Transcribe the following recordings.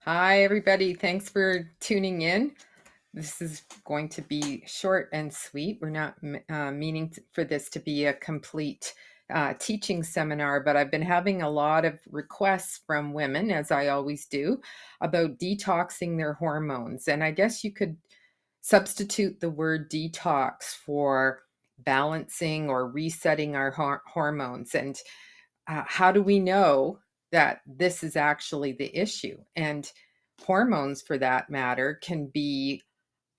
Hi, everybody. Thanks for tuning in. This is going to be short and sweet. We're not meaning for this to be a complete teaching seminar, but I've been having a lot of requests from women, as I always do, about detoxing their hormones. And I guess you could substitute the word detox for balancing or resetting our hormones. And how do we know that this is actually the issue? And hormones, for that matter, can be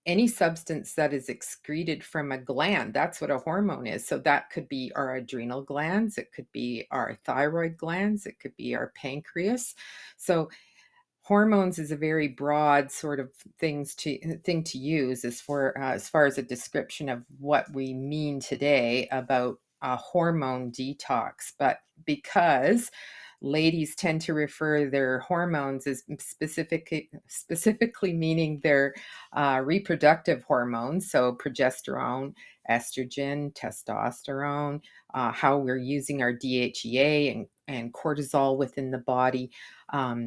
any substance that is excreted from a gland. That's what a hormone is. So that could be our adrenal glands, it could be our thyroid glands, it could be our pancreas. So hormones is a very broad sort of thing to use as far as a description of what we mean today about a hormone detox. But because ladies tend to refer their hormones as specifically meaning their reproductive hormones, so progesterone, estrogen, testosterone, how we're using our DHEA and cortisol within the body.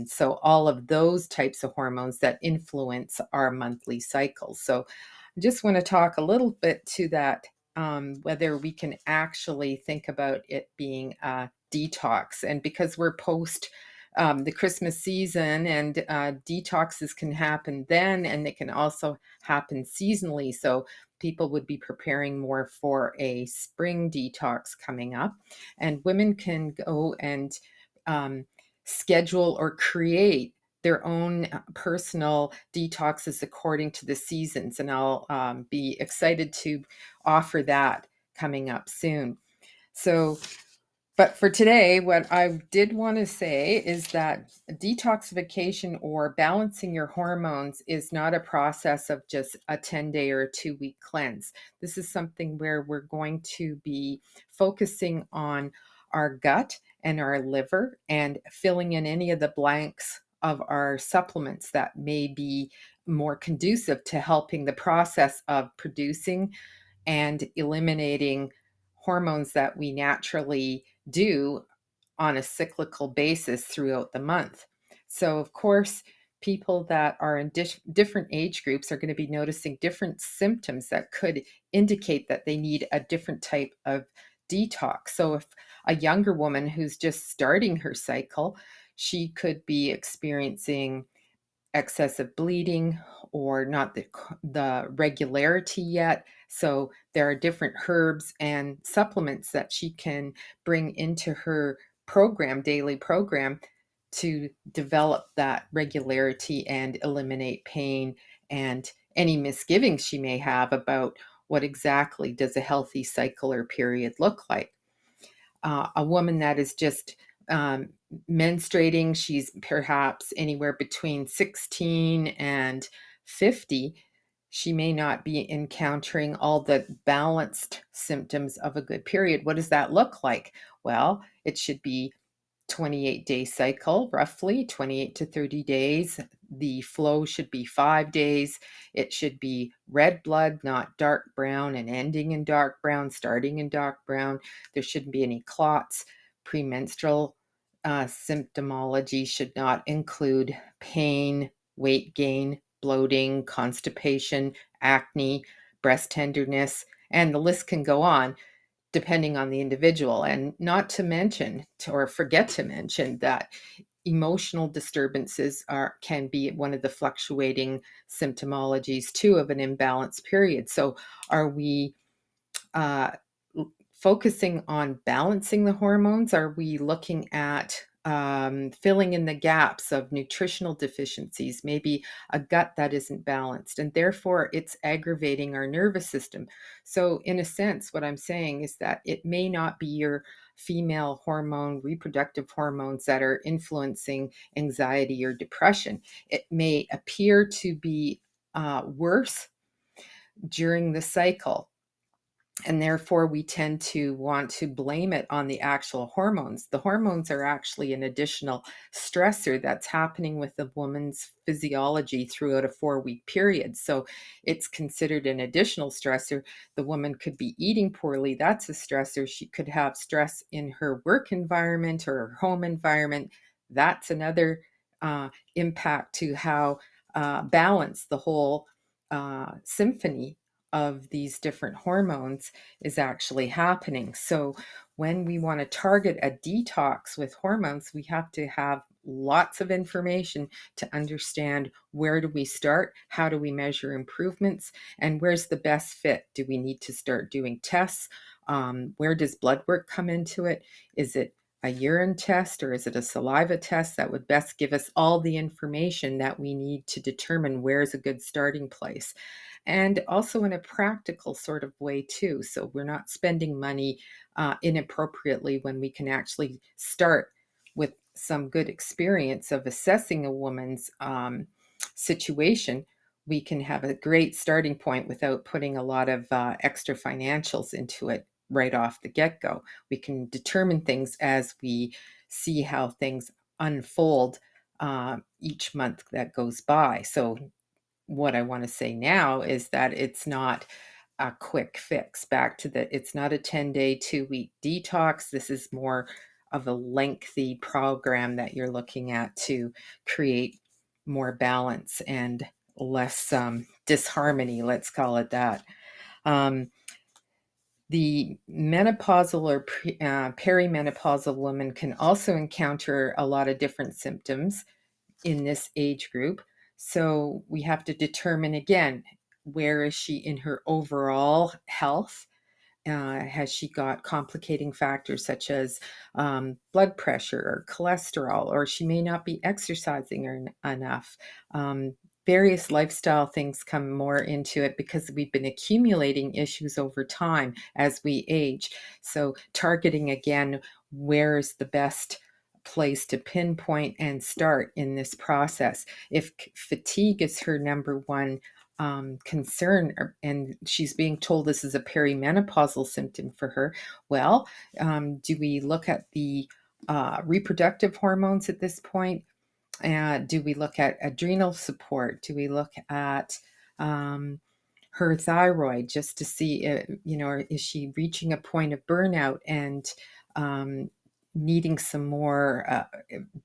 So all of those types of hormones that influence our monthly cycles. So I just want to talk a little bit to that, whether we can actually think about it being a detox. And because we're post the Christmas season, and detoxes can happen then, and they can also happen seasonally. So people would be preparing more for a spring detox coming up, and women can go and um, schedule or create their own personal detoxes according to the seasons. And I'll be excited to offer that coming up soon. So, but for today, what I did want to say is that detoxification or balancing your hormones is not a process of just a 10-day or a 2-week cleanse. This is something where we're going to be focusing on our gut and our liver and filling in any of the blanks of our supplements that may be more conducive to helping the process of producing and eliminating hormones that we naturally do on a cyclical basis throughout the month. So, of course, people that are in different age groups are going to be noticing different symptoms that could indicate that they need a different type of detox. So, if a younger woman who's just starting her cycle, she could be experiencing excessive bleeding or not the regularity yet. So there are different herbs and supplements that she can bring into her daily program, to develop that regularity and eliminate pain and any misgivings she may have about what exactly does a healthy cycle or period look like. A woman that is just um, menstruating, she's perhaps anywhere between 16 and 50, she may not be encountering all the balanced symptoms of a good period. What does that look like? Well, it should be 28-day cycle, roughly 28 to 30 days. The flow should be 5 days. It should be red blood, not dark brown, and ending in dark brown, starting in dark brown. There shouldn't be any clots. Premenstrual symptomology should not include pain, weight gain, bloating, constipation, acne, breast tenderness, and the list can go on depending on the individual. And not to mention, or forget to mention, that emotional disturbances can be one of the fluctuating symptomologies too of an imbalanced period. So are we uh, focusing on balancing the hormones? Are we looking at filling in the gaps of nutritional deficiencies, maybe a gut that isn't balanced, and therefore it's aggravating our nervous system? So, in a sense, what I'm saying is that it may not be your female hormone, reproductive hormones that are influencing anxiety or depression. It may appear to be worse during the cycle, and therefore we tend to want to blame it on the actual hormones. The hormones are actually an additional stressor that's happening with the woman's physiology throughout a 4-week period. So it's considered an additional stressor. The woman could be eating poorly. That's a stressor. She could have stress in her work environment or her home environment. That's another impact to how balanced the whole symphony of these different hormones is actually happening. So, when we want to target a detox with hormones, we have to have lots of information to understand where do we start, how do we measure improvements, and where's the best fit. Do we need to start doing tests? Where does blood work come into it? Is it a urine test or is it a saliva test that would best give us all the information that we need to determine where's a good starting place? And also in a practical sort of way, too. So we're not spending money inappropriately when we can actually start with some good experience of assessing a woman's situation. We can have a great starting point without putting a lot of extra financials into it right off the get go. We can determine things as we see how things unfold each month that goes by. So, what I want to say now is that it's not a quick fix. Back to the, it's not a 10-day, 2-week detox. This is more of a lengthy program that you're looking at to create more balance and less disharmony, let's call it that. Um, the menopausal or perimenopausal woman can also encounter a lot of different symptoms in this age group. So we have to determine again, where is she in her overall health? Has she got complicating factors such as blood pressure or cholesterol, or she may not be exercising enough? Various lifestyle things come more into it because we've been accumulating issues over time as we age. So, targeting again, where's the best place to pinpoint and start in this process? If fatigue is her number one concern, and she's being told this is a perimenopausal symptom for her, well, do we look at the reproductive hormones at this point? Do we look at adrenal support? Do we look at her thyroid just to see, is she reaching a point of burnout and um, needing some more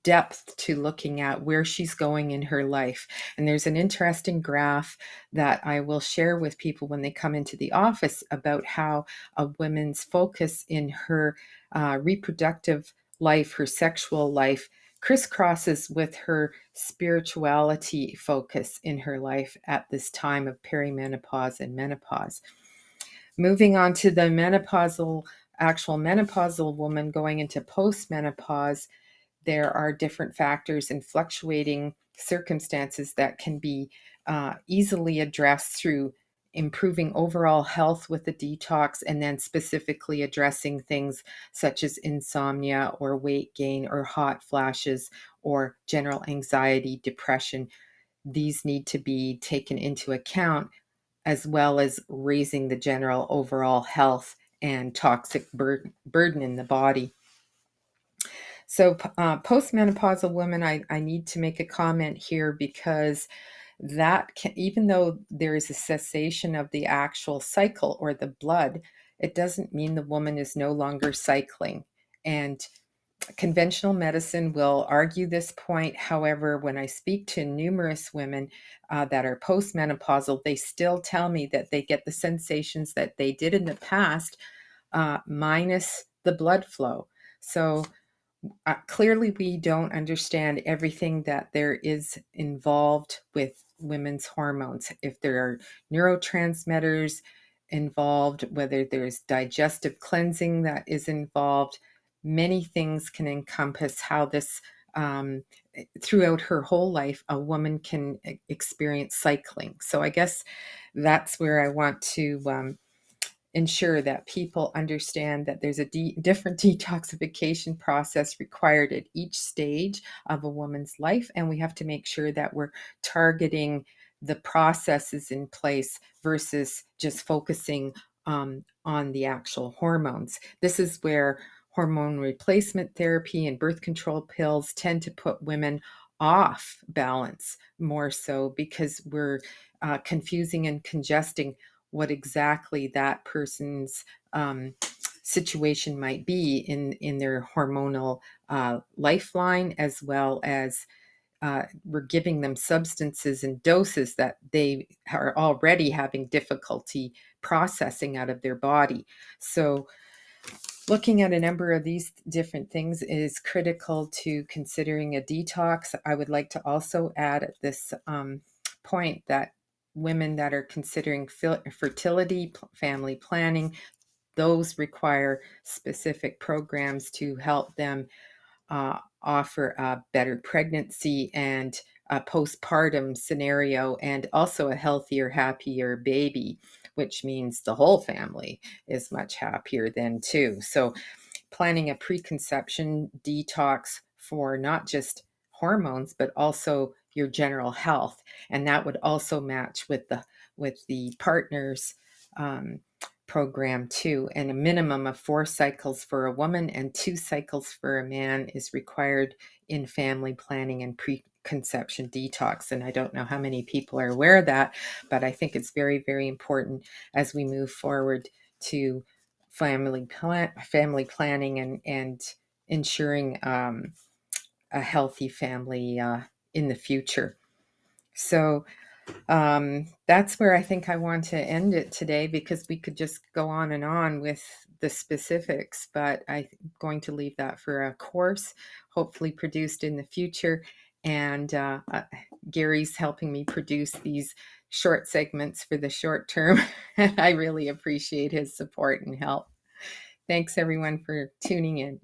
depth to looking at where she's going in her life? And there's an interesting graph that I will share with people when they come into the office about how a woman's focus in her reproductive life, her sexual life, crisscrosses with her spirituality focus in her life at this time of perimenopause and menopause. Moving on to the actual menopausal woman going into postmenopause, there are different factors and fluctuating circumstances that can be easily addressed through improving overall health with the detox, and then specifically addressing things such as insomnia or weight gain or hot flashes or general anxiety, depression. These need to be taken into account, as well as raising the general overall health and toxic burden in the body. So, postmenopausal women, I need to make a comment here because that can, even though there is a cessation of the actual cycle or the blood, it doesn't mean the woman is no longer cycling. And conventional medicine will argue this point. However, when I speak to numerous women that are postmenopausal, they still tell me that they get the sensations that they did in the past, minus the blood flow. So, clearly we don't understand everything that there is involved with women's hormones. If there are neurotransmitters involved, whether there's digestive cleansing that is involved, many things can encompass how this, throughout her whole life, a woman can experience cycling. So I guess that's where I want to ensure that people understand that there's a different detoxification process required at each stage of a woman's life. And we have to make sure that we're targeting the processes in place versus just focusing on the actual hormones. This is where hormone replacement therapy and birth control pills tend to put women off balance more so, because we're confusing and congesting what exactly that person's situation might be in their hormonal lifeline, as well as we're giving them substances and doses that they are already having difficulty processing out of their body. So looking at a number of these different things is critical to considering a detox. I would like to also add at this point that women that are considering fertility, family planning, those require specific programs to help them offer a better pregnancy and a postpartum scenario, and also a healthier, happier baby, which means the whole family is much happier then too. So planning a preconception detox for not just hormones but also your general health, and that would also match with the partner's um, program too. And a minimum of 4 cycles for a woman and 2 cycles for a man is required in family planning and preconception detox. And I don't know how many people are aware of that, but I think it's very, very important as we move forward to family planning and ensuring a healthy family in the future. So that's where I think I want to end it today, because we could just go on and on with the specifics, but I'm going to leave that for a course, hopefully produced in the future. And Gary's helping me produce these short segments for the short term. And I really appreciate his support and help. Thanks everyone for tuning in.